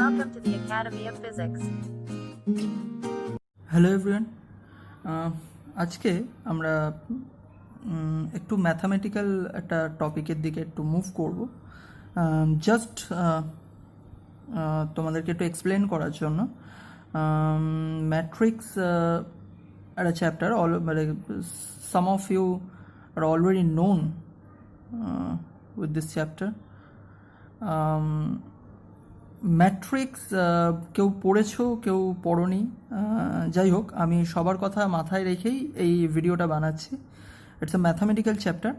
Welcome to the Academy of Physics. Hello everyone, আজকে আমরা একটু ম্যাথামেটিক্যাল একটা টপিকের দিকে একটু মুভ করব। জাস্ট তোমাদেরকে একটু এক্সপ্লেন করার জন্য ম্যাট্রিক্স একটা চ্যাপ্টার মানে some of you are already known with this chapter. Matrix কেউ পড়েছো, কেউ পড়োনি, যাই হোক আমি সবার কথা মাথায় রেখেই এই ভিডিওটা বানাচ্ছি। ইটস এ ম্যাথামেটিক্যাল চ্যাপ্টার,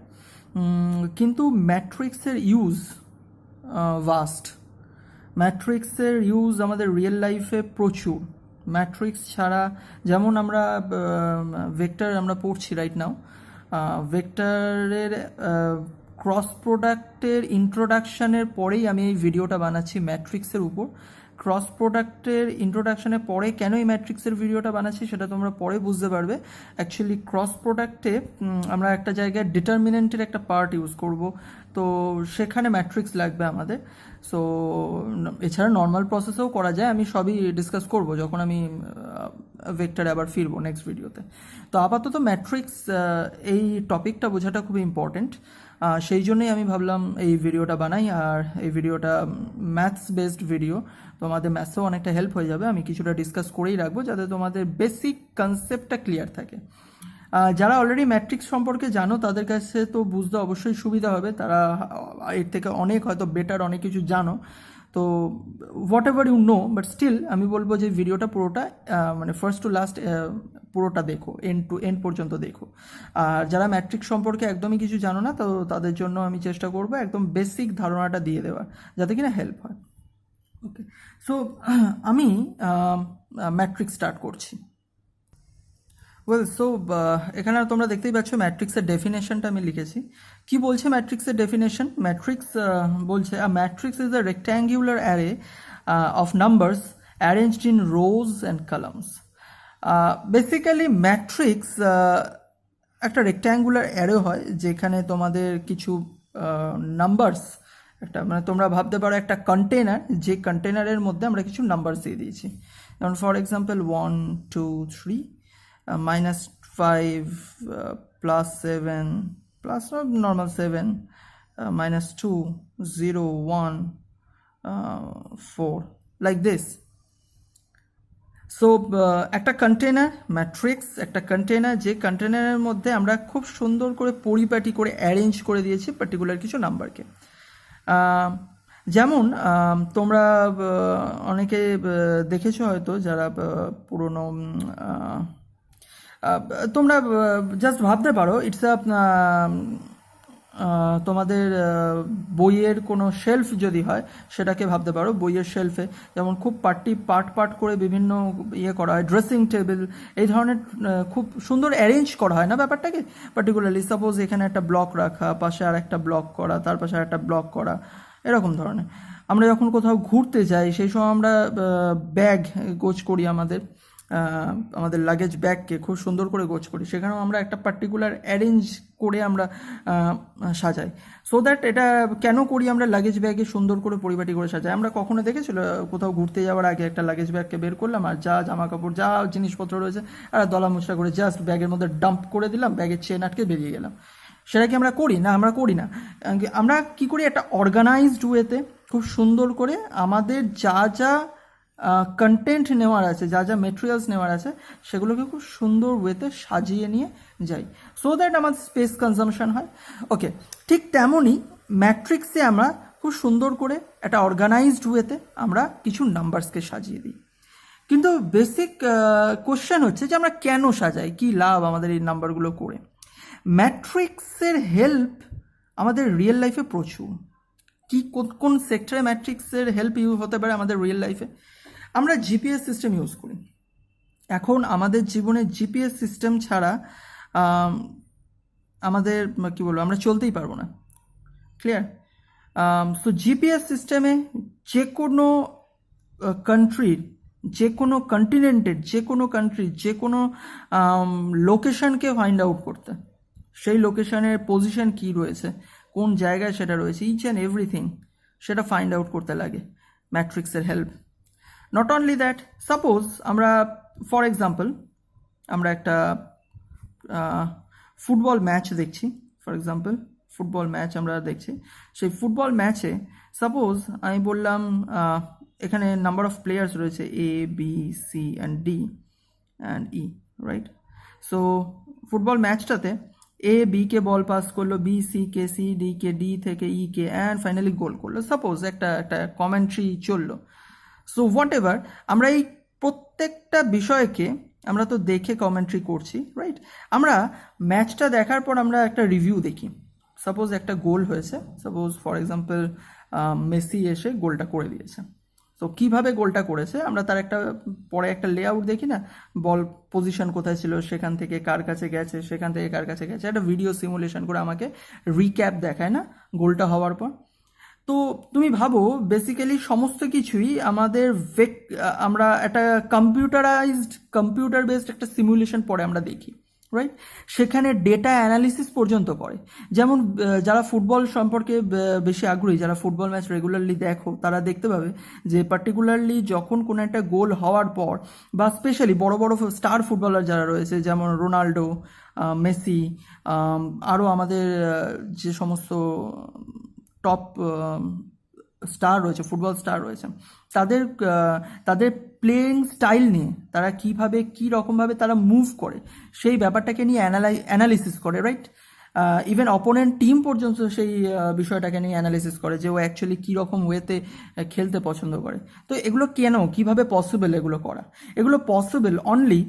কিন্তু ম্যাট্রিক্সের ইউজ ভাস্ট। ম্যাট্রিক্সের ইউজ আমাদের রিয়েল লাইফে প্রচুর। ম্যাট্রিক্স ছাড়া যেমন আমরা ভেক্টর আমরা পড়ছি রাইট নাও, ভেক্টরের ক্রস প্রোডাক্টের ইন্ট্রোডাকশানের পরেই আমি এই ভিডিওটা বানাচ্ছি ম্যাট্রিক্সের উপর। ক্রস প্রোডাক্টের ইন্ট্রোডাকশানের পরে কেন এই ম্যাট্রিক্সের ভিডিওটা বানাচ্ছি সেটা তোমরা পরে বুঝতে পারবে। অ্যাকচুয়ালি ক্রস প্রোডাক্টে আমরা একটা জায়গায় ডিটারমিনেন্টের একটা পার্ট ইউজ করব, তো সেখানে ম্যাট্রিক্স লাগবে আমাদের। সো এছাড়া নর্মাল প্রসেসেও করা যায়, আমি সবই ডিসকাস করব যখন আমি ভেক্টরে আবার ফিরবো নেক্সট ভিডিওতে। তো আপাতত ম্যাট্রিক্স এই টপিকটা বোঝাটা খুব ইম্পর্টেন্ট, সেই জন্যই আমি ভাবলাম এই ভিডিওটা বানাই। আর এই ভিডিওটা ম্যাথস বেসড ভিডিও, তোমাদের ম্যাথসেও অনেকটা হেল্প হয়ে যাবে। আমি কিছুটা ডিসকাস করেই রাখবো যাতে তোমাদের বেসিক কনসেপ্টটা ক্লিয়ার থাকে। যারা অলরেডি ম্যাট্রিক্স সম্পর্কে জানো তাদের কাছে তো বুঝতে অবশ্যই সুবিধা হবে, তারা এর থেকে অনেক হয়তো বেটার অনেক কিছু জানো। তো whatever you know, but still আমি বলবো যে ভিডিওটা পুরোটা মানে ফার্স্ট টু লাস্ট পুরোটা দেখো, এন্ড টু এন্ড পর্যন্ত দেখো। আর যারা ম্যাট্রিক্স সম্পর্কে একদমই কিছু জানো না, তো তাদের জন্য আমি চেষ্টা করবো একদম বেসিক ধারণাটা দিয়ে দেওয়ার, যাতে কিনা হেল্প হয়। ওকে, সো আমি ম্যাট্রিক্স স্টার্ট করছি। ওয়েল, সো এখানে তোমরা দেখতেই পাচ্ছ ম্যাট্রিক্সের ডেফিনেশনটা আমি লিখেছি। কি বলছে ম্যাট্রিক্সের ডেফিনেশন? ম্যাট্রিক্স বলছে a matrix is a rectangular array of numbers arranged in rows and columns. Basically matrix একটা রেক্ট্যাঙ্গুলার অ্যারে হয় যেখানে তোমাদের কিছু নাম্বারস, একটা মানে তোমরা ভাবতে পারো একটা কন্টেনার, যে কন্টেনারের মধ্যে আমরা কিছু নাম্বারস দিয়ে দিয়েছি। যেমন for example 1 2 3 -5 +7 plus normal 7 -2 0 1 4 like this. So একটা কন্টেনার ম্যাট্রিক্স, একটা কন্টেনার, যে কন্টেনারের মধ্যে আমরা খুব সুন্দর করে পরিপাটি করে অ্যারেঞ্জ করে দিয়েছি পার্টিকুলার কিছু নাম্বারকে। যেমন তোমরা অনেকে দেখেছো হয়তো, যারা পুরনো, তোমরা জাস্ট ভাবতে পারো ইটস আ তোমাদের বইয়ের কোনো শেলফ যদি হয় সেটাকে ভাবতে পারো বইয়ের শেলফে, যেমন খুব পার্ট করে বিভিন্ন ইয়ে করা হয়, ড্রেসিং টেবিল এই ধরনের খুব সুন্দর অ্যারেঞ্জ করা হয় না ব্যাপারটাকে। পার্টিকুলারলি সাপোজ এখানে একটা ব্লক রাখা, পাশে আর একটা ব্লক করা, তার পাশে আর একটা ব্লক করা, এরকম ধরনের। আমরা যখন কোথাও ঘুরতে যাই সেই সময় আমরা ব্যাগ গোছ করি, আমাদের লাগেজ ব্যাগকে খুব সুন্দর করে গোছ করি, সেখানেও আমরা একটা পার্টিকুলার অ্যারেঞ্জ করে আমরা সাজাই। সো দ্যাট এটা কেন করি আমরা, লাগেজ ব্যাগে সুন্দর করে পরিপাটি করে সাজাই। আমরা কখনো দেখেছিল কোথাও ঘুরতে যাওয়ার আগে একটা লাগেজ ব্যাগকে বের করলাম আর যা জামা কাপড় যা জিনিসপত্র রয়েছে আর দলা মুচড়া করে জাস্ট ব্যাগের মধ্যে ডাম্প করে দিলাম, ব্যাগের চেন আটকে বেরিয়ে গেলাম। সেটা কি আমরা করি? না, আমরা করি না। আমরা কি করি, একটা অর্গানাইজড ওয়েতে খুব সুন্দর করে আমাদের যা যা কন্টেন্ট নেওয়ার আছে, যা যা মেটেরিয়ালস নেওয়ার আছে সেগুলোকে খুব সুন্দর ওয়েতে সাজিয়ে নিয়ে যাই, সো দ্যাট আমাদের স্পেস কনজামশন হয়। ওকে, ঠিক তেমনই ম্যাট্রিক্সে আমরা খুব সুন্দর করে একটা অর্গানাইজড ওয়েতে আমরা কিছু নাম্বারসকে সাজিয়ে দিই। কিন্তু বেসিক কোশ্চেন হচ্ছে যে আমরা কেন সাজাই, কি লাভ আমাদের এই নাম্বারগুলো করে? ম্যাট্রিক্সের হেল্প আমাদের রিয়েল লাইফে প্রচুর। কি কোন সেক্টরে ম্যাট্রিক্সের হেল্প ইউজ হতে পারে আমাদের রিয়েল লাইফে? আমরা জিপিএস সিস্টেম ইউজ করি। এখন আমাদের জীবনে জিপিএস সিস্টেম ছাড়া আমাদের কি বলবো, আমরা চলতেই পারবো না। ক্লিয়ার? সো জিপিএস সিস্টেমে যে কোনো কান্ট্রির, যে কোনো কন্টিনেন্টের, যে কোনো কান্ট্রির যে কোনো লোকেশনকে ফাইন্ড আউট করতে, সেই লোকেশনের পজিশন কী রয়েছে, কোন জায়গায় সেটা রয়েছে, ইচ অ্যান্ড এভরিথিং সেটা ফাইন্ড আউট করতে লাগে ম্যাট্রিক্সের help. Not only that, suppose আমরা ফর এক্সাম্পল আমরা একটা ফুটবল ম্যাচ দেখছি, ফর এক্সাম্পল ফুটবল ম্যাচ আমরা দেখছি, সেই ফুটবল ম্যাচে সাপোজ আমি বললাম এখানে নাম্বার অফ প্লেয়ার্স রয়েছে A B C and D and E, right? So football ম্যাচটাতে এ বি কে বল পাস করলো, বি সি কে, সি ডি কে, ডি থেকে ই কে, অ্যান্ড ফাইনালি গোল করলো, সাপোজ একটা কমেন্ট্রি চললো। সো হোয়াট এভার, আমরা এই প্রত্যেকটা বিষয়কে আমরা তো দেখে কমেন্ট্রি করছি, রাইট? আমরা ম্যাচটা দেখার পর আমরা একটা রিভিউ দেখি। সাপোজ একটা গোল হয়েছে, সাপোজ ফর এক্সাম্পল মেসি এসে গোলটা করে দিয়েছে। তো কীভাবে গোলটা করেছে আমরা তার একটা পরে একটা লেআউট দেখি না, বল পজিশন কোথায় ছিল, সেখান থেকে কার কাছে গেছে, সেখান থেকে কার কাছে গেছে, একটা ভিডিও সিমুলেশন করে আমাকে রিক্যাপ দেখায় না গোলটা হওয়ার পর। তো তুমি ভাবো বেসিক্যালি সমস্ত কিছুই আমাদের আমরা একটা কম্পিউটার বেসড একটা সিমুলেশন পরে আমরা দেখি, রাইট? সেখানে ডেটা অ্যানালিসিস পর্যন্ত করে। যেমন যারা ফুটবল সম্পর্কে বেশি আগ্রহী, যারা ফুটবল ম্যাচ রেগুলারলি দেখো, তারা দেখতে পাবে যে পার্টিকুলারলি যখন কোনো একটা গোল হওয়ার পর, বা স্পেশালি বড় বড় স্টার ফুটবলার যারা রয়েছে যেমন রোনাল্ডো, মেসি, আরও আমাদের যে সমস্ত টপ স্টার রয়েছে, ফুটবল স্টার রয়েছে, তাদের প্লেয়িং স্টাইল নিয়ে তারা কীভাবে কী রকমভাবে তারা মুভ করে সেই ব্যাপারটাকে নিয়ে অ্যানালিসিস করে, রাইট? ইভেন অপোনেন্ট টিম পর্যন্ত সেই বিষয়টাকে নিয়ে অ্যানালিসিস করে যে ও অ্যাকচুয়ালি কীরকম ওয়েতে খেলতে পছন্দ করে। তো এগুলো কেন, কীভাবে পসিবল এগুলো করা? এগুলো possible only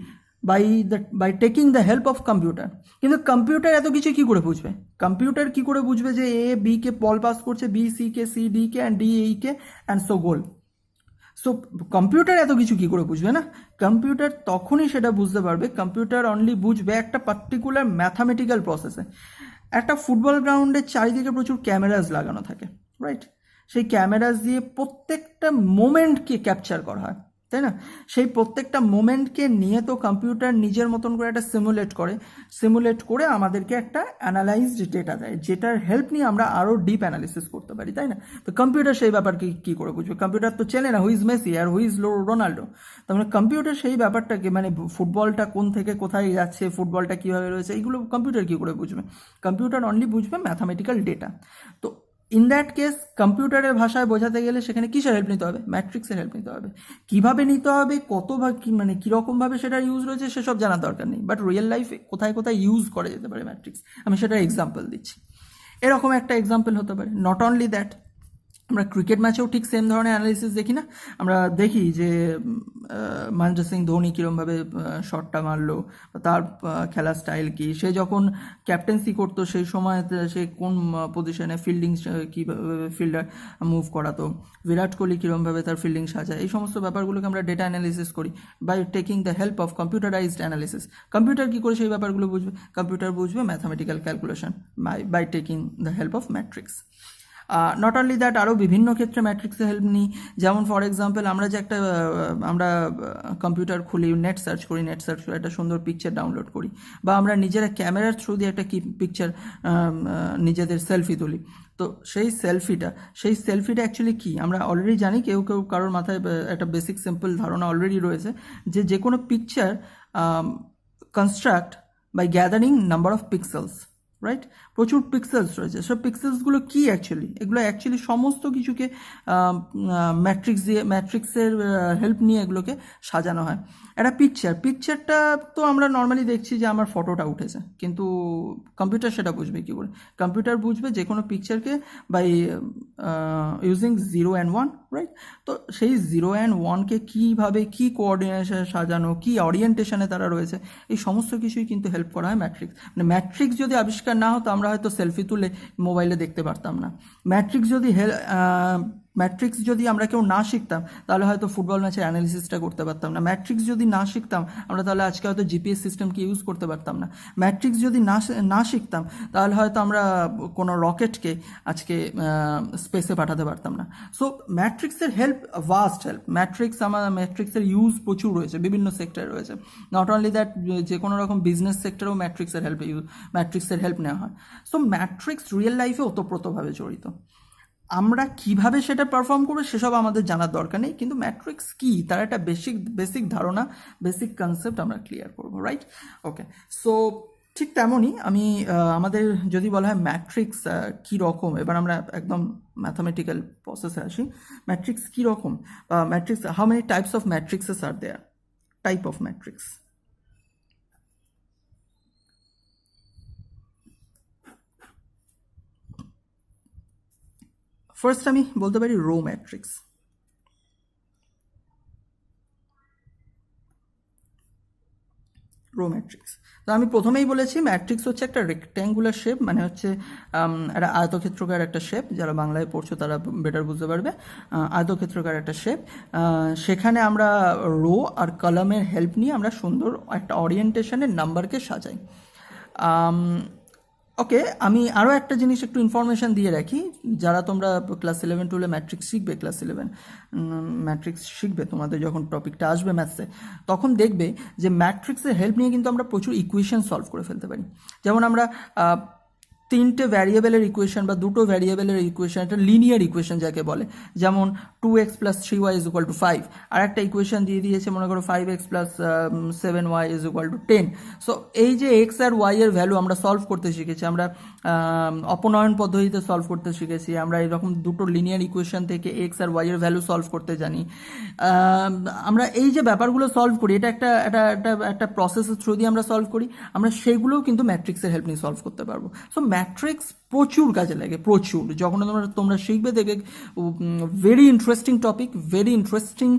by taking the help of computer. কিন্তু কম্পিউটার এত কিছু কী করে বুঝবে? কম্পিউটার কী করে বুঝবে যে এ বি কে বল পাস করছে, বি সি কে, সি ডি কে, অ্যান্ড ডি ই কে, অ্যান্ড সো গোল? সো কম্পিউটার এত কিছু কী করে বুঝবে না? কম্পিউটার তখনই সেটা বুঝতে পারবে, কম্পিউটার অনলি বুঝবে একটা পার্টিকুলার ম্যাথামেটিক্যাল প্রসেসে। একটা ফুটবল গ্রাউন্ডের চারিদিকে প্রচুর ক্যামেরাজ লাগানো থাকে, রাইট? সেই ক্যামেরাজ দিয়ে প্রত্যেকটা মোমেন্টকে ক্যাপচার করা হয়, তাই না? সেই প্রত্যেকটা মোমেন্টকে নিয়ে তো কম্পিউটার নিজের মতন করে একটা সিমুলেট করে আমাদেরকে একটা অ্যানালাইজড ডেটা দেয়, যেটার হেল্প নিয়ে আমরা আরও ডিপ অ্যানালিসিস করতে পারি, তাই না? তো কম্পিউটার সেই ব্যাপারকে কী করে বুঝবে? কম্পিউটার তো চেনে না হুইজ মেসি আর হুইজ রোনাল্ডো। তার মানে কম্পিউটার সেই ব্যাপারটাকে, মানে ফুটবলটা কোন থেকে কোথায় যাচ্ছে, ফুটবলটা কীভাবে রয়েছে, এইগুলো কম্পিউটার কী করে বুঝবে? কম্পিউটার অনলি বুঝবে ম্যাথামেটিক্যাল ডেটা। তো ইন দ্যাট কেস কম্পিউটারের ভাষায় বোঝাতে গেলে সেখানে কিসের হেল্প নিতে হবে? ম্যাট্রিক্সের হেল্প নিতে হবে। কীভাবে নিতে হবে, মানে কীরকমভাবে সেটার ইউজ রয়েছে সেসব জানার দরকার নেই, বাট রিয়েল লাইফে কোথায় কোথায় ইউজ করা যেতে পারে ম্যাট্রিক্স, আমি সেটার এক্সাম্পল দিচ্ছি। এরকম একটা এক্সাম্পল হতে পারে। নট অনলি দ্যাট, আমরা ক্রিকেট ম্যাচেও ঠিক সেম ধরনের অ্যানালিসিস দেখি না? আমরা দেখি যে মহেন্দ্র সিং ধোনি কীরকমভাবে শটটা মারলো, তার খেলার স্টাইল কী, সে যখন ক্যাপ্টেন্সি করতো সেই সময় সে কোন পজিশনে ফিল্ডিং, কীভাবে ফিল্ডার মুভ করাতো, বিরাট কোহলি কীরকমভাবে তার ফিল্ডিং সাজায়, এই সমস্ত ব্যাপারগুলোকে আমরা ডেটা অ্যানালিসিস করি by taking the help of computerised analysis. Computer কী করে সেই ব্যাপারগুলো বুঝবে? কম্পিউটার বুঝবে mathematical calculation by taking the help of matrix. Not only that, আরও বিভিন্ন ক্ষেত্রে ম্যাট্রিক্সের হেল্প নিই। যেমন ফর এক্সাম্পল আমরা যে আমরা কম্পিউটার খুলি, নেট সার্চ করি একটা সুন্দর পিকচার ডাউনলোড করি, বা আমরা নিজেরা ক্যামেরার থ্রু দিয়ে একটা পিকচার নিজেদের সেলফি তুলি। তো সেই সেলফিটা অ্যাকচুয়ালি কী আমরা অলরেডি জানি, কেউ কারোর মাথায় একটা বেসিক সিম্পল ধারণা অলরেডি রয়েছে যে কোনো picture construct by gathering number of pixels, right? প্রচুর পিক্সেলস রয়েছে। সব পিক্সেলসগুলো কী অ্যাকচুয়ালি? এগুলো অ্যাকচুয়ালি সমস্ত কিছুকে ম্যাট্রিক্সের হেল্প নিয়ে এগুলোকে সাজানো হয়। একটা পিকচারটা তো আমরা নর্মালি দেখছি যে আমার ফটোটা উঠেছে, কিন্তু কম্পিউটার সেটা বুঝবে কী করে? কম্পিউটার বুঝবে যে কোনো পিকচারকে বাই ইউজিং 0 and 1, রাইট? তো সেই 0 and 1কে কীভাবে, কী কোঅর্ডিনেশনে সাজানো, কী অরিয়েন্টেশনে তারা রয়েছে, এই সমস্ত কিছুই কিন্তু হেল্প করা হয় ম্যাট্রিক্স। মানে ম্যাট্রিক্স যদি আবিষ্কার না হতো আমরা হয়তো সেলফি তুলে মোবাইলে দেখতে পারতাম না। ম্যাট্রিক্স যদি আমরা কেউ না শিখতাম তাহলে হয়তো ফুটবল ম্যাচের অ্যানালিসিসটা করতে পারতাম না। ম্যাট্রিক্স যদি না শিখতাম আমরা তাহলে আজকে হয়তো জিপিএস সিস্টেমকে ইউজ করতে পারতাম না। ম্যাট্রিক্স যদি না শিখতাম তাহলে হয়তো আমরা কোনো রকেটকে আজকে স্পেসে পাঠাতে পারতাম না। সো ম্যাট্রিক্সের হেল্প ভাস্ট হেল্প। ম্যাট্রিক্সের ইউজ প্রচুর রয়েছে, বিভিন্ন সেক্টরে রয়েছে। নট অনলি দ্যাট, যে কোনো রকম বিজনেস সেক্টরেও ম্যাট্রিক্সের হেল্প নেওয়া হয়। সো ম্যাট্রিক্স রিয়েল লাইফে ওতপ্রোতভাবে জড়িত। আমরা কিভাবে সেটা পারফর্ম করবো সেসব আমাদের জানার দরকার নেই, কিন্তু ম্যাট্রিক্স কি তার একটা বেসিক ধারণা, বেসিক কনসেপ্ট আমরা ক্লিয়ার করবো, রাইট? ওকে, সো ঠিক তেমনই আমি আমাদের যদি বলা হয় ম্যাট্রিক্স কী রকম, এবার আমরা একদম ম্যাথামেটিক্যাল প্রসেসে আসি। ম্যাট্রিক্স কী রকম, matrix, how many types of matrices are there, type of matrix. First আমি বলতে পারি রো ম্যাট্রিক্স। রো ম্যাট্রিক্স, তো আমি প্রথমেই বলেছি ম্যাট্রিক্স হচ্ছে একটা রেক্ট্যাঙ্গুলার শেপ, মানে হচ্ছে একটা আয়তক্ষেত্রকার একটা শেপ, যারা বাংলায় পড়ছো তারা বেটার বুঝতে পারবে। আয়তক্ষেত্রকার একটা শেপ, সেখানে আমরা রো আর কলামের হেল্প নিয়ে আমরা সুন্দর একটা অরিয়েন্টেশনের নাম্বারকে সাজাই। ওকে, আমি আরও একটা জিনিস একটু ইনফরমেশান দিয়ে রাখি, যারা তোমরা ক্লাস 11-12 ম্যাট্রিক্স শিখবে, ক্লাস 11 ম্যাট্রিক্স শিখবে, তোমাদের যখন টপিকটা আসবে ম্যাথসে, তখন দেখবে যে ম্যাট্রিক্সের হেল্প নিয়ে কিন্তু আমরা প্রচুর ইকুয়েশন সলভ করে ফেলতে পারি। যেমন আমরা তিনটে ভ্যারিয়েবলের ইকুয়েশন বা দুটো ভ্যারিয়েবলের ইকুয়েশন, একটা লিনিয়ার ইকুয়েশন যাকে বলে, যেমন 2x + 3y = 5, আর একটা ইকুয়েশন দিয়ে দিয়েছে মনে করো 5x + 7y = 10। সো এই যে x আর y এর ভ্যালু আমরা সলভ করতে শিখেছি, আমরা অপনয়ন পদ্ধতিতে সলভ করতে শিখেছি, আমরা এরকম দুটো লিনিয়ার ইকুয়েশন থেকে x আর y এর ভ্যালু সলভ করতে জানি। আমরা এই যে ব্যাপারগুলো সলভ করি, এটা একটা একটা একটা একটা প্রসেসের থ্রু দিয়ে আমরা সলভ করি, আমরা সেইগুলোও কিন্তু ম্যাট্রিক্সের হেল্প নিয়ে সলভ করতে পারবো। সো ম্যাট্রিক্স প্রচুর কাজে লাগে, প্রচুর। যখন তোমরা শিখবে দেখে very interesting topic, very interesting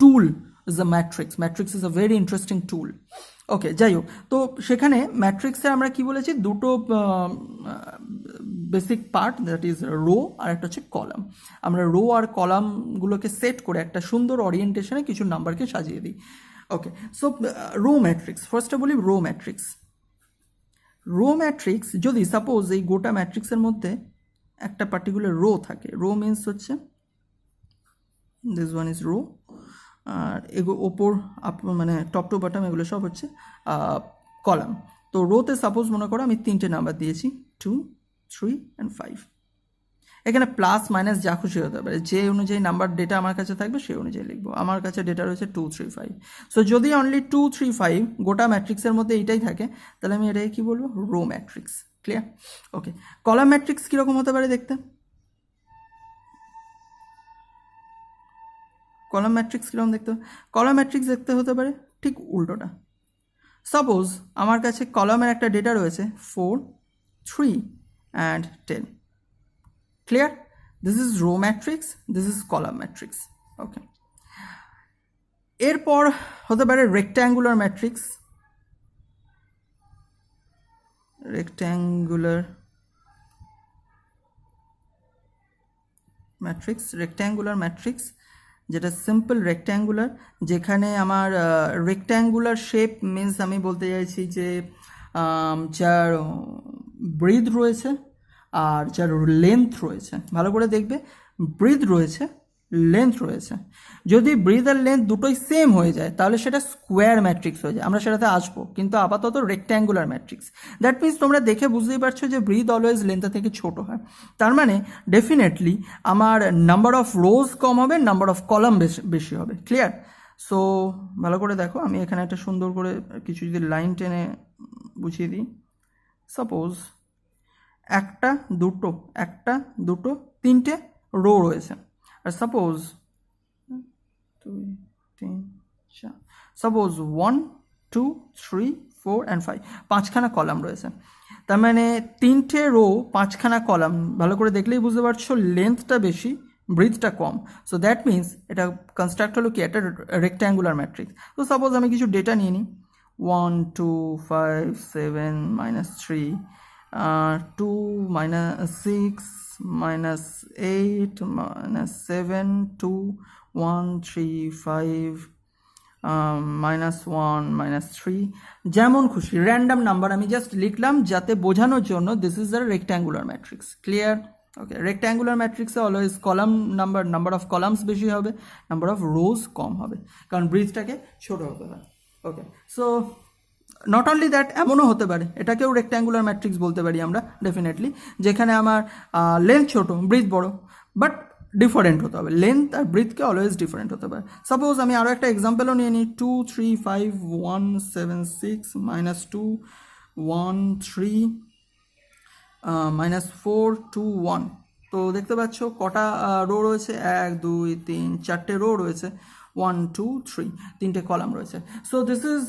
tool is the matrix. Matrix is a very interesting tool. Okay, যাই হোক, তো সেখানে ম্যাট্রিক্সে আমরা কি বলেছি, দুটো basic part, that is row আর একটা হচ্ছে কলাম। আমরা রো আর কলামগুলোকে সেট করে একটা সুন্দর অরিয়েন্টেশনে কিছু নাম্বারকে সাজিয়ে দিই। ওকে, সো রো ম্যাট্রিক্স, ফার্স্টে বলি রো ম্যাট্রিক্স। রো ম্যাট্রিক্স যদি সাপোজ এই গোটা ম্যাট্রিক্সের মধ্যে একটা পার্টিকুলার রো থাকে, রো মিনস হচ্ছে দিস ওয়ান ইজ রো, আর ওপর মানে টপ টু বটম এগুলো সব হচ্ছে কলাম। তো রোতে সাপোজ মনে করো আমি তিনটে নাম্বার দিয়েছি, 2, 3 and 5। এখানে প্লাস মাইনাস যা খুশি হতে পারে, যে অনুযায়ী নাম্বার ডেটা আমার কাছে থাকবে সেই অনুযায়ী লিখবো। আমার কাছে ডেটা রয়েছে 2, 3, 5। সো যদি অনলি 2, 3, 5 গোটা ম্যাট্রিক্সের মধ্যে এইটাই থাকে, তাহলে আমি এটাকে কী বলবো, রো ম্যাট্রিক্স। ক্লিয়ার? ওকে, কলাম ম্যাট্রিক্স কীরকম হতে পারে দেখতে? কলাম ম্যাট্রিক্স কীরকম দেখতে? কলাম ম্যাট্রিক্স দেখতে হতে পারে ঠিক উল্টোটা। সাপোজ আমার কাছে কলামের একটা ডেটা রয়েছে 4, 3 and 10। Clear? This is row matrix, this is column matrix. Okay, এরপর হতে পারে রেক্ট্যাঙ্গুলার ম্যাট্রিক্স। রেক্ট্যাঙ্গুলার ম্যাট্রিক্স যেটা সিম্পল রেক্ট্যাঙ্গুলার, যেখানে আমার রেক্ট্যাঙ্গুলার শেপ মিনস আমি বলতে চাইছি যে যার ব্রিথ রয়েছে আর যার লেন্থ রয়েছে। ভালো করে দেখবে, ব্রিথ রয়েছে, লেন্থ রয়েছে। যদি ব্রিথ আর লেন্থ দুটোই সেম হয়ে যায় তাহলে সেটা স্কোয়ার ম্যাট্রিক্স হয়ে যায়, আমরা সেটাতে আসবো, কিন্তু আপাতত রেক্ট্যাঙ্গুলার ম্যাট্রিক্স। দ্যাট মিনস তোমরা দেখে বুঝতেই পারছো যে ব্রিথ অলওয়েজ লেন্থের থেকে ছোট হয়, তার মানে ডেফিনেটলি আমার নাম্বার অফ রোজ কম হবে, নাম্বার অফ কলাম বেশি হবে। ক্লিয়ার? সো ভালো করে দেখো, আমি এখানে একটা সুন্দর করে কিছু যদি লাইন টেনে বুঝিয়ে দিই। সাপোজ একটা দুটো তিনটে রো রয়েছে, are suppose 2, 3, 4, suppose 1, 2, 3, 4 and 5, 5খানা column রয়েছে। তার মানে তিনটে রো, 5খানা কলাম। ভালো করে দেখলেই বুঝতে পারছো লেন্থটা বেশি, ব্রিথটা কম। সো দ্যাট মিনস এটা কনস্ট্রাক্ট হলো কি, একটা রেক্ট্যাঙ্গুলার ম্যাট্রিক্স। তো সাপোজ আমি কিছু ডেটা নিয়ে নিই, 1, 2, 5, 7, -3, 2, -6, -8, -7, 2, 1, 3, 5, -1, -3, যেমন খুশি র্যান্ডম নাম্বার আমি জাস্ট লিখলাম যাতে বোঝানোর জন্য this is the rectangular matrix. Clear? Okay, rectangular ম্যাট্রিক্সে always column number of columns বেশি হবে, নাম্বার অফ রোজ কম হবে, কারণ ব্রিথটাকে ছোট হতে হয়। ওকে, সো নট অনলি দ্যাট, এমনও হতে পারে এটাকেও রেক্ট্যাঙ্গুলার ম্যাট্রিক্স বলতে পারি আমরা ডেফিনেটলি, যেখানে আমার লেন্থ ছোট, ব্রিথ বড়, বাট ডিফারেন্ট হতে হবে, লেন্থ আর ব্রিথকে অলওয়েজ ডিফারেন্ট হতে হবে। সাপোজ আমি আরও একটা এক্সাম্পলও নিয়ে নিই, 2 3 5 1 7 6 -2 1 3 -4 2 1। তো দেখতে পাচ্ছ কটা রো রয়েছে, 1 2 3 4টে রো রয়েছে, 1 2 3 তিনটে কলাম রয়েছে। So this is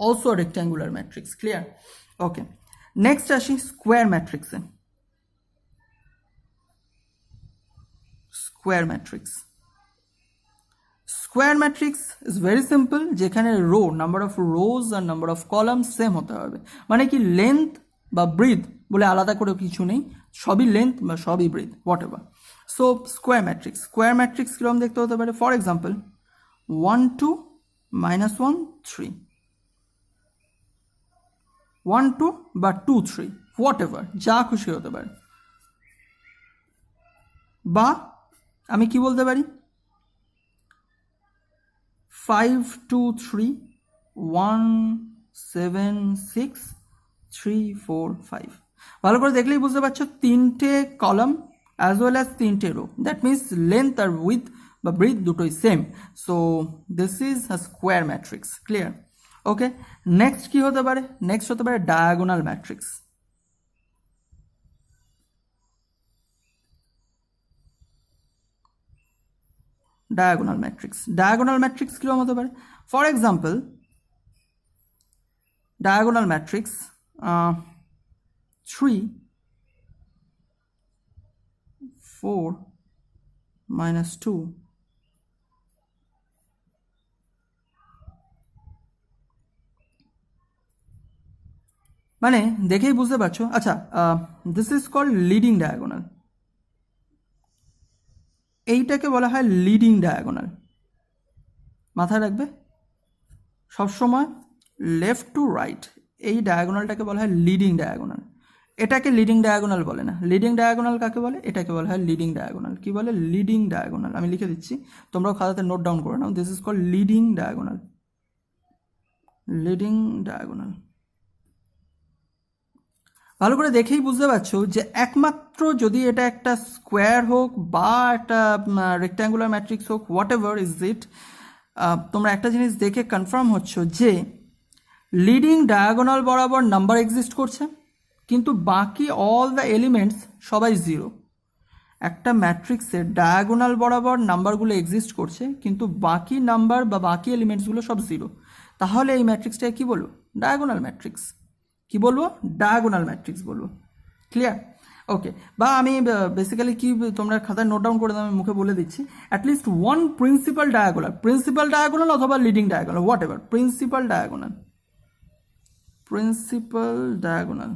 also rectangular matrix, clear? Okay, next আসি স্কোয়ার ম্যাট্রিক্সে। Square matrix, square matrix is very simple, যেখানে রো, নাম্বার অফ রোজ আর নাম্বার অফ কলাম সেম হতে হবে। মানে কি, লেন্থ বা ব্রিথ বলে আলাদা করে কিছু নেই, সবই লেন্থ বা সবই breadth, whatever. So square matrix, square matrix কীরকম দেখতে হতে পারে? ফর এক্সাম্পল 1 2 -1 3, 1 2 বা 2 3, হোয়াট এভার, যা খুশি হতে পারে। বা আমি কি বলতে পারি, 5 2 3 1 7 6 3 4 5। ভালো করে দেখলেই বুঝতে পারছো তিনটে কলাম অ্যাজ ওয়েল অ্যাজ তিনটে রো, দ্যাট মিনস লেন্থ আর উইথ বা ব্রিথ দুটোই same. So this is a square matrix, clear? Okay, next কি হতে পারে? নেক্সট হতে পারে diagonal matrix. Diagonal matrix, diagonal matrix কীরকম হতে পারে? ফর এক্সাম্পল ডায়াগোনাল ম্যাট্রিক্স 3 4 -2 মানে দেখেই বুঝতে পারছো। আচ্ছা, this is called leading diagonal, এইটাকে বলা হয় লিডিং ডায়াগোনাল। মাথায় রাখবে সবসময় লেফট টু রাইট, এই ডায়াগোনালটাকে বলা হয় লিডিং ডায়াগোনাল। এটাকে লিডিং ডায়াগোনাল বলে না। লিডিং ডায়াগোনাল কাকে বলে? এটাকে বলা হয় লিডিং ডায়াগোনাল। কি বলে? Leading diagonal. আমি লিখে দিচ্ছি, তোমরাও খাতাতে নোট ডাউন করে নাও। This is called leading diagonal, leading diagonal. ভালো করে দেখেই বুঝতে পারছো যে একমাত্র যদি এটা একটা স্কোয়ার হোক বা একটা রেক্ট্যাঙ্গুলার ম্যাট্রিক্স হোক, হোয়াট এভার ইজ ইট, তোমরা একটা জিনিস দেখে কনফার্ম হচ্ছ যে লিডিং ডায়াগোনাল বরাবর নাম্বার এক্সিস্ট করছে, কিন্তু বাকি অল দ্য এলিমেন্টস সবাই জিরো। একটা ম্যাট্রিক্সের ডায়াগোনাল বরাবর নাম্বারগুলো এক্সিস্ট করছে, কিন্তু বাকি নাম্বার বা বাকি এলিমেন্টসগুলো সব জিরো। তাহলে এই ম্যাট্রিক্সটাকে কী বলবো? Diagonal matrix. কি বলবো? ডায়াগোনাল ম্যাট্রিক্স বলবো, ক্লিয়ার? ওকে, বা আমি বেসিক্যালি কি, তোমরা খাতায় নোট ডাউন করে দাও, আমি মুখে বলে দিচ্ছি। অ্যাটলিস্ট ওয়ান প্রিন্সিপাল ডায়াগোনাল অথবা leading diagonal, what ever, principal diagonal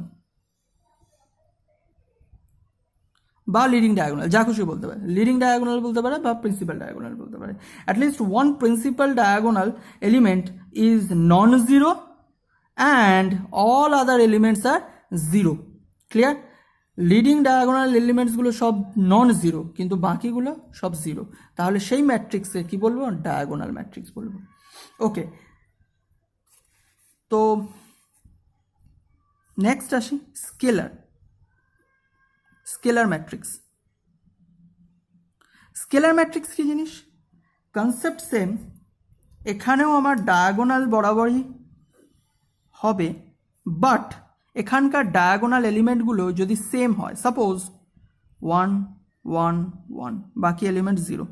বা লিডিং ডায়াগোনাল, যা খুশি বলতে পারে। লিডিং ডায়াগোনাল বলতে পারে বা প্রিন্সিপাল ডায়াগোনাল বলতে পারে। At least one principal diagonal element is non zero and all other elements are zero, clear? Leading diagonal এলিমেন্টসগুলো সব নন জিরো, কিন্তু বাকিগুলো সব জিরো। তাহলে সেই ম্যাট্রিক্সে কি বলবো? ডায়াগোনাল ম্যাট্রিক্স বলবো। ওকে, তো নেক্সট আসি স্কেলার ম্যাট্রিক্স। স্কেলার ম্যাট্রিক্স কি জিনিস? কনসেপ্ট সেম, এখানেও আমার ডায়াগোনাল বরাবরই হবে, বাট এখানকার ডায়াগোনাল এলিমেন্টগুলো যদি সেম হয়, সাপোজ 1 1 1, বাকি এলিমেন্ট জিরো,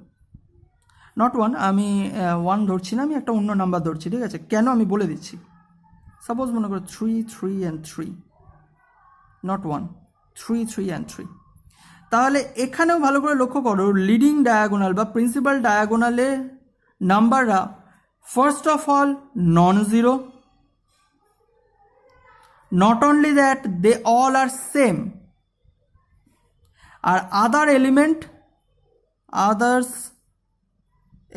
নট 1, আমি 1 ধরছি না, আমি একটা অন্য নাম্বার ধরছি, ঠিক আছে? কেন আমি বলে দিচ্ছি। সাপোজ মনে করো 3 3 and 3, নট 1, 3 3 and 3। তাহলে এখানেও ভালো করে লক্ষ্য করো, লিডিং ডায়াগোনাল বা প্রিন্সিপাল ডায়াগোনালে নাম্বাররা first of all non zero, not only that they all are same, আর others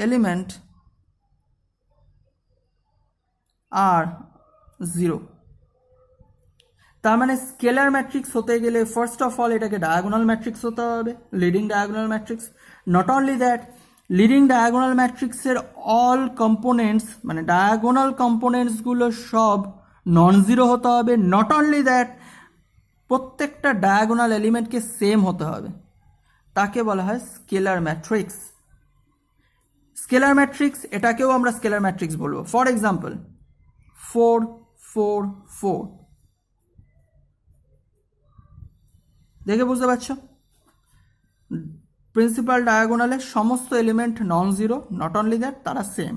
element are zero। তার মানে স্কেলার ম্যাট্রিক্স হতে গেলে ফার্স্ট অফ অল এটাকে ডায়াগোনাল ম্যাট্রিক্স হতে হবে, leading diagonal matrix. Not only that, leading diagonal ম্যাট্রিক্সের all components, মানে ডায়াগোনাল কম্পোনেন্টসগুলো সব নন জিরো হতে হবে। নট অনলি দ্যাট, প্রত্যেকটা ডায়াগোনাল এলিমেন্টকে সেম হতে হবে। তাকে বলা হয় স্কেলার ম্যাট্রিক্স। স্কেলার ম্যাট্রিক্স এটাকেও আমরা স্কেলার ম্যাট্রিক্স বলবো। ফর এক্সাম্পল 4 4 4, দেখে বুঝতে পারছো? প্রিন্সিপাল ডায়াগোনালে সমস্ত element non zero, not only that তারা সেম,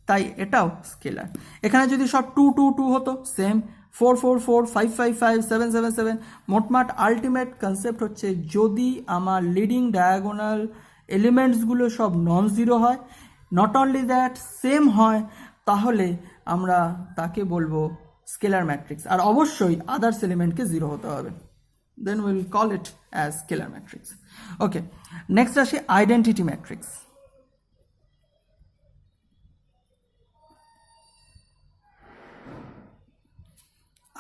তাই এটাও স্কেলার। এখানে যদি সব 2 2 2 হতো সেম, 4 4 4 5 5 5 7 7 7, মোটমাট আলটিমেট কনসেপ্ট হচ্ছে যদি আমার লিডিং ডায়াগোনাল এলিমেন্টসগুলো সব নন জিরো হয়, নট অনলি দ্যাট সেম হয়, তাহলে আমরা তাকে বলবো স্কেলার ম্যাট্রিক্স। আর অবশ্যই আদার্স এলিমেন্টকে জিরো হতে হবে, then we will call it as scalar matrix. Okay, next আসে identity matrix.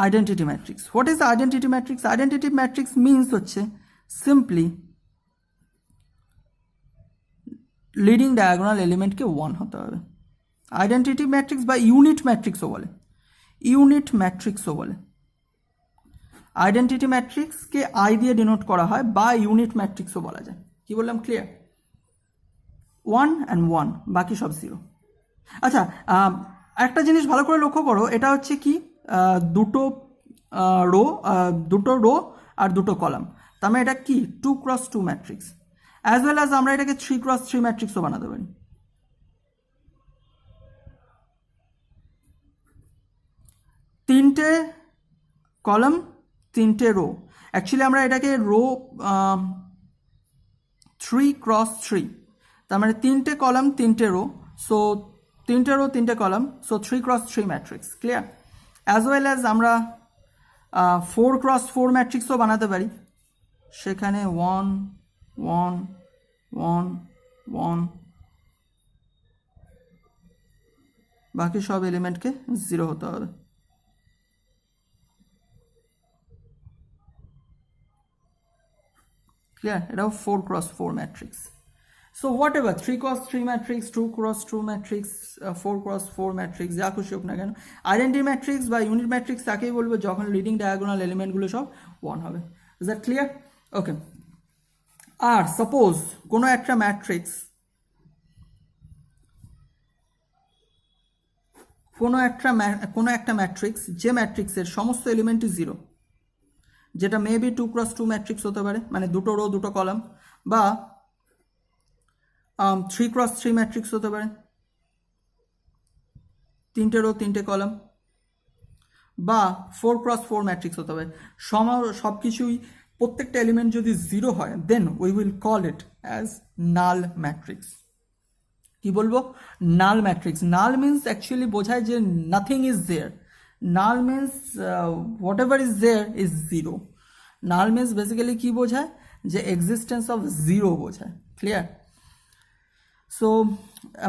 Identity matrix. What is the identity matrix? Identity matrix means হচ্ছে simply leading diagonal element কে 1 হতে হবে। Identity matrix বা unit matrix ও বলে, unit matrix ও বলে। Identity ম্যাট্রিক্সকে I দিয়ে denote করা হয় বা ইউনিট ম্যাট্রিক্সও বলা যায়। কি বললাম, ক্লিয়ার? 1 and 1, বাকি সব জিরো। আচ্ছা, একটা জিনিস ভালো করে লক্ষ্য করো, এটা হচ্ছে কি দুটো রো আর দুটো কলাম, তার মানে এটা কি 2x2 matrix. As well as আমরা এটাকে 3x3 ম্যাট্রিক্সও বানাতে পারি। তিনটে কলাম, তিনটে রো, অ্যাকচুয়ালি আমরা এটাকে রো 3x3, তার মানে তিনটে কলাম তিনটে রো, সো তিনটে রো তিনটে column, so 3x3 matrix, clear? As well as আমরা 4x4 ম্যাট্রিক্সও বানাতে পারি, সেখানে 1 1 1 1, বাকি সব এলিমেন্টকে জিরো হতে হবে। ক্লিয়ার? এটাও 4x4 matrix. So whatever 3x3 matrix, 2x2 matrix, 4x4 matrix, যা খুশি হোক না কেন, আইডেন্টিটি ম্যাট্রিক্স বা ইউনিট ম্যাট্রিক্স তাকেই বলবো যখন লিডিং ডায়াগোনাল এলিমেন্টগুলো সব 1 হবে। Is that clear? ওকে। আর সাপোজ কোনো একটা ম্যাট্রিক্স, কোনো একটা ম্যাট্রিক্স যে ম্যাট্রিক্সের সমস্ত এলিমেন্টই জিরো, যেটা মেবি 2x2 ম্যাট্রিক্স হতে পারে, মানে দুটো রো দুটো কলাম, বা 3x3 ম্যাট্রিক্স হতে পারে, তিনটে রো তিনটে কলাম, বা 4x4 ম্যাট্রিক্স হতে পারে। সব কিছুই প্রত্যেকটা এলিমেন্ট যদি জিরো হয়, then we will call it as null matrix. কি বলবো? Null matrix. Null means actually বোঝায় যে nothing is there. Null means whatever is there is zero. Null means basically কি বোঝায়? যে এক্সিস্টেন্স অফ জিরো বোঝায়। Clear? So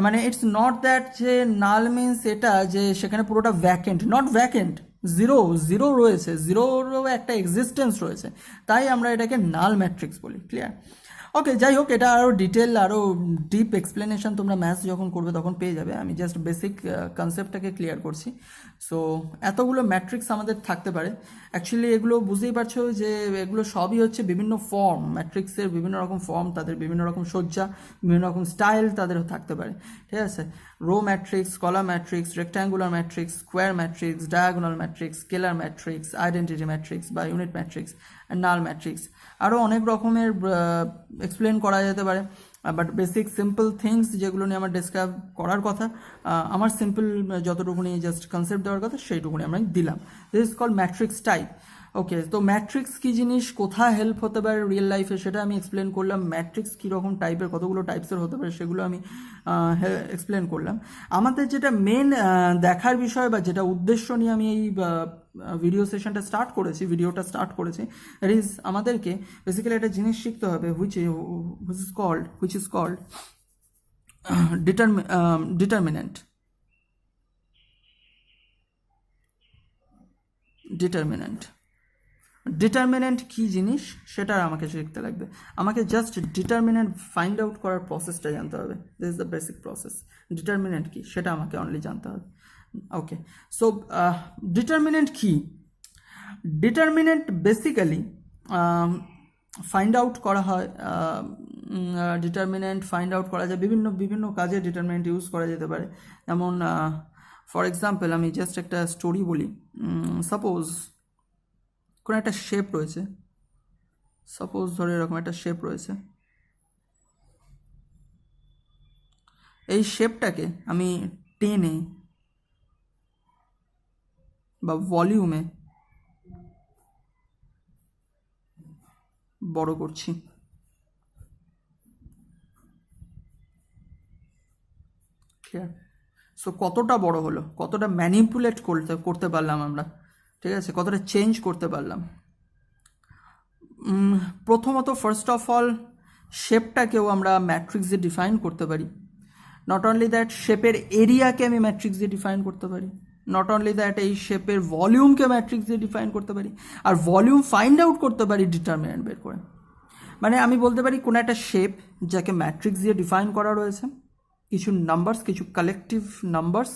মানে it's not that যে নাল মিনস এটা যে সেখানে পুরোটা vacant, not vacant, zero zero রয়েছে, জিরোরও একটা এক্সিস্টেন্স রয়েছে, তাই আমরা এটাকে নাল ম্যাট্রিক্স বলি। ক্লিয়ার? ওকে, যাই হোক, এটা আরও ডিটেল, আরও ডিপ এক্সপ্লেনেশন তোমরা ম্যাথস যখন করবে তখন পেয়ে যাবে। আমি জাস্ট বেসিক কনসেপ্টটাকে ক্লিয়ার করছি। সো এতগুলো ম্যাট্রিক্স আমাদের থাকতে পারে। অ্যাকচুয়ালি এগুলো বুঝতেই পারছো যে এগুলো সবই হচ্ছে বিভিন্ন ফর্ম, ম্যাট্রিক্সের বিভিন্ন রকম ফর্ম, তাদের বিভিন্ন রকম সজ্জা, বিভিন্ন রকম স্টাইল তাদের থাকতে পারে। ঠিক আছে? Row matrix, column matrix, rectangular matrix, square matrix, diagonal matrix, scalar matrix, identity matrix বা ইউনিট ম্যাট্রিক্স, নাল ম্যাট্রিক্স, আরও অনেক রকমের এক্সপ্লেন করা যেতে পারে। বাট বেসিক সিম্পল থিংস যেগুলো নিয়ে আমার ডিসক্রাইব করার কথা, আমার সিম্পল যতটুকুনি জাস্ট কনসেপ্ট দেওয়ার কথা সেইটুকুনি আমরা দিলাম। This is called matrix type. Okay, তো ম্যাট্রিক্স কী জিনিস, কোথায় হেল্প হতে পারে রিয়েল লাইফে, সেটা আমি এক্সপ্লেন করলাম। ম্যাট্রিক্স কীরকম টাইপের, কতগুলো টাইপসের হতে পারে, সেগুলো আমি এক্সপ্লেন করলাম। আমাদের যেটা মেন দেখার বিষয় বা যেটা উদ্দেশ্য নিয়ে আমি এই ভিডিওটা স্টার্ট করেছি, দ্যাট ইজ আমাদেরকে বেসিক্যালি একটা জিনিস শিখতে হবে which is called determinant. Determinant কি জিনিস সেটা আমাকে শিখতে লাগবে। আমাকে জাস্ট ডিটারমিনেন্ট ফাইন্ড আউট করার প্রসেসটা জানতে হবে। This is the basic process. Determinant কি সেটা আমাকে অনলি জানতে হবে। ওকে, সো ডিটারমিনেন্ট কি? ডিটারমিনেন্ট বেসিক্যালি ফাইন্ড আউট করা হয় ডিটারমিনেন্ট ফাইন্ড আউট করা যায়, বিভিন্ন বিভিন্ন কাজে ডিটারমিনেন্ট ইউজ করা যেতে পারে। যেমন ফর এক্সাম্পল আমি জাস্ট একটা স্টোরি বলি। সাপোজ কোনো একটা শেপ রয়েছে, সাপোজ ধরে এরকম একটা শেপ রয়েছে, এই শেপটাকে আমি টেনে বা ভলিউমে বড় করছি। ক্লিয়ার? সো কতটা বড় হলো, কতটা ম্যানিপুলেট করতে পারলাম আমরা, ঠিক আছে, কতটা চেঞ্জ করতে পারলাম। প্রথমত ফার্স্ট অফ অল শেপটাকেও আমরা ম্যাট্রিক্স দিয়ে ডিফাইন করতে পারি। নট অনলি দ্যাট, শেপের এরিয়াকে আমি ম্যাট্রিক্স দিয়ে ডিফাইন করতে পারি। নট অনলি দ্যাট, এই শেপের ভলিউমকে ম্যাট্রিক্স দিয়ে ডিফাইন করতে পারি। আর ভলিউম ফাইন্ড আউট করতে পারি ডিটারমিনেন্ট বের করে। মানে আমি বলতে পারি কোনো একটা শেপ যাকে ম্যাট্রিক্স দিয়ে ডিফাইন করা রয়েছে, কিছু নাম্বারস, কিছু কালেকটিভ নাম্বারস,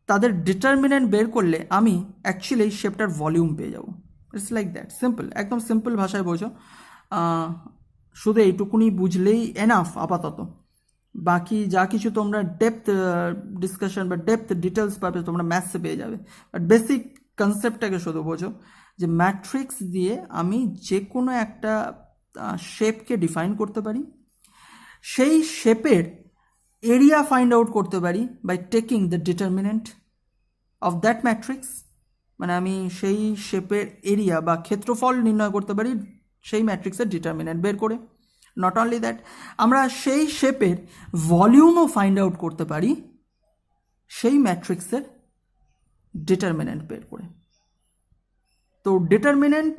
তাদের ডিটারমিনেন্ট বের করলে আমি অ্যাকচুয়ালি এই শেপটার ভলিউম পেয়ে যাবো। ইটস লাইক দ্যাট, সিম্পল, একদম সিম্পল ভাষায় বোঝো। শুধু এইটুকুনি বুঝলেই এনাফ আপাতত। বাকি যা কিছু তোমরা ডেপথ ডিসকাশন বা ডেপথ ডিটেলস পাবে তোমরা ম্যাথসে পেয়ে যাবে। বাট বেসিক কনসেপ্টটাকে শুধু বোঝো যে ম্যাট্রিক্স দিয়ে আমি যে কোনো একটা শেপকে ডিফাইন করতে পারি, সেই শেপের এরিয়া ফাইন্ড আউট করতে পারি by taking the determinant of that matrix. মানে আমি সেই শেপের এরিয়া বা ক্ষেত্রফল নির্ণয় করতে পারি সেই ম্যাট্রিক্সের ডিটারমিনেন্ট বের করে। নট অনলি দ্যাট, আমরা সেই শেপের ভলিউমও ফাইন্ড আউট করতে পারি সেই ম্যাট্রিক্সের ডিটারমিনেন্ট বের করে। তো ডিটারমিনেন্ট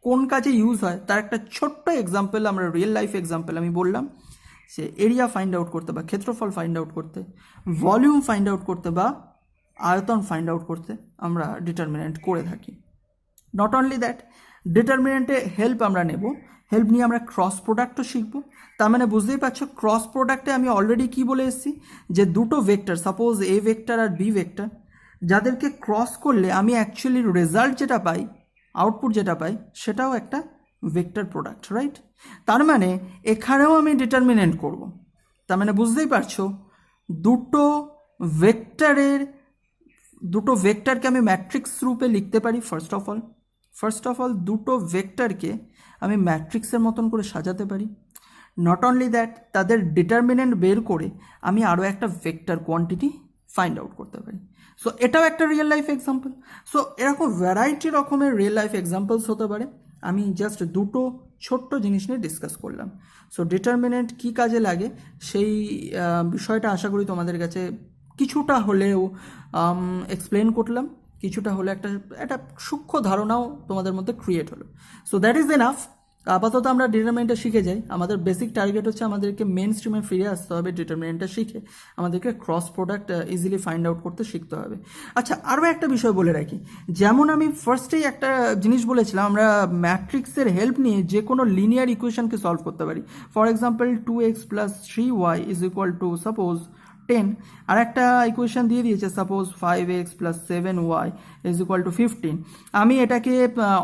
কোন কাজে ইউজ হয় তার একটা ছোট্ট এক্সাম্পল, আমরা রিয়েল লাইফ এক্সাম্পল আমি বললাম, সে এরিয়া ফাইন্ড আউট করতে বা ক্ষেত্রফল ফাইন্ড আউট করতে, ভলিউম ফাইন্ড আউট করতে বা আয়তন ফাইন্ড আউট করতে আমরা ডিটারমিনেন্ট করে থাকি। নট অনলি দ্যাট, ডিটারমিনেন্টে হেল্প আমরা নেব, হেল্প নিয়ে আমরা ক্রস প্রোডাক্টও শিখবো। তার মানে বুঝতেই পারছো ক্রস প্রোডাক্টে আমি অলরেডি কি বলে এসেছি যে দুটো ভেক্টর, সাপোজ এ ভেক্টর আর বি ভেক্টর, যাদেরকে ক্রস করলে আমি অ্যাকচুয়ালি রেজাল্ট যেটা পাই, আউটপুট যেটা পাই, সেটাও একটা ভেক্টর প্রোডাক্ট, রাইট? তার মানে এখানেও আমি ডিটারমিনেন্ট করব। তার মানে বুঝতেই পারছো দুটো ভেক্টরকে আমি ম্যাট্রিক্স রূপে লিখতে পারি। ফার্স্ট অফ অল দুটো ভেক্টরকে আমি ম্যাট্রিক্সের মতন করে সাজাতে পারি। নট অনলি দ্যাট, তাদের ডিটারমিনেন্ট বের করে আমি আরও একটা ভেক্টর কোয়ান্টিটি ফাইন্ড আউট করতে পারি। সো এটাও একটা রিয়েল লাইফ এক্সাম্পল। সো এরকম ভ্যারাইটি রকমের রিয়েল লাইফ এক্সাম্পলস হতে পারে। আমি জাস্ট দুটো ছোট্ট জিনিস নিয়ে ডিসকাস করলাম। সো ডিটারমিনেন্ট কী কাজে লাগে সেই বিষয়টা আশা করি তোমাদের কাছে কিছুটা হলেও এক্সপ্লেন করলাম, কিছুটা হলে একটা সূক্ষ্ম ধারণাও তোমাদের মধ্যে ক্রিয়েট হলো। So that is enough. আপাতত আমরা ডিটারমিনেন্টটা শিখে যাই। আমাদের বেসিক টার্গেট হচ্ছে আমাদেরকে মেন স্ট্রিমে ফিরে আসতে হবে। ডিটারমিনেন্টটা শিখে আমাদেরকে cross product easily find out করতে শিখতে হবে। আচ্ছা, আরও একটা বিষয় বলে রাখি, যেমন আমি ফার্স্টেই একটা জিনিস বলেছিলাম, আমরা ম্যাট্রিক্সের হেল্প নিয়ে যে কোনো লিনিয়ার ইকুয়েশনকে সলভ করতে পারি। For example 2x + 3y = suppose 10, আর একটা ইকুয়েশন দিয়ে দিয়েছে সাপোজ 5x + 7y = 15। আমি এটাকে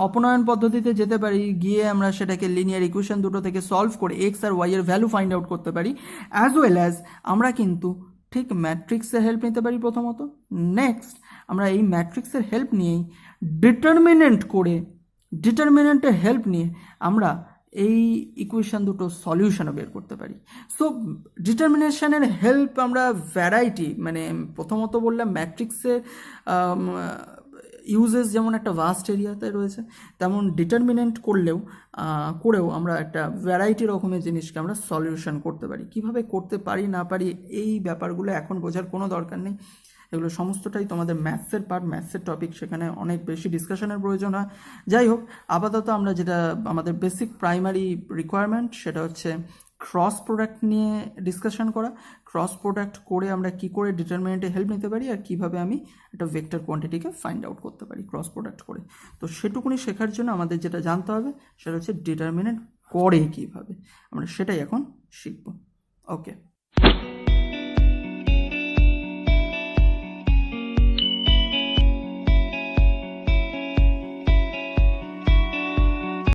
অপনয়ন পদ্ধতিতে যেতে পারি, গিয়ে আমরা সেটাকে লিনিয়ার ইকুয়েশন দুটো থেকে সলভ করে x আর y এর ভ্যালু ফাইন্ড আউট করতে পারি। অ্যাজ ওয়েল অ্যাজ আমরা কিন্তু ঠিক ম্যাট্রিক্সের হেল্প নিতে পারি প্রথমত। নেক্সট আমরা এই ম্যাট্রিক্সের হেল্প নিয়েই ডিটারমিনেন্টের হেল্প নিয়ে আমরা এই ইকুয়েশন দুটো সলিউশনও বের করতে পারি। সো ডিটারমিনেশনের হেল্প আমরা ভ্যারাইটি, মানে প্রথমত বললাম ম্যাট্রিক্সের ইউজেস যেমন একটা ভাস্ট এরিয়াতে রয়েছে, তেমন ডিটারমিনেন্ট করেও আমরা একটা ভ্যারাইটি রকমের জিনিসকে আমরা সলিউশন করতে পারি। কিভাবে করতে পারি না পারি এই ব্যাপারগুলো এখন বোঝার কোনো দরকার নেই। এগুলো সমস্তটাই তোমাদের ম্যাথসের পার্ট, ম্যাথসের টপিক, সেখানে অনেক বেশি ডিসকাশনের প্রয়োজন হয়। যাই হোক, আপাতত আমরা যেটা আমাদের বেসিক প্রাইমারি রিকোয়ারমেন্ট সেটা হচ্ছে ক্রস প্রোডাক্ট নিয়ে ডিসকাশন করা। ক্রস প্রোডাক্ট করে আমরা কি করে ডিটারমিনেন্টে হেল্প নিতে পারি আর কিভাবে আমি একটা ভেক্টর কোয়ান্টিটিকে ফাইন্ড আউট করতে পারি ক্রস প্রোডাক্ট করে। তো সেটুকুনি শেখার জন্য আমাদের যেটা জানতে হবে সেটা হচ্ছে ডিটারমিনেন্ট করে কীভাবে, আমরা সেটাই এখন শিখব। ওকে।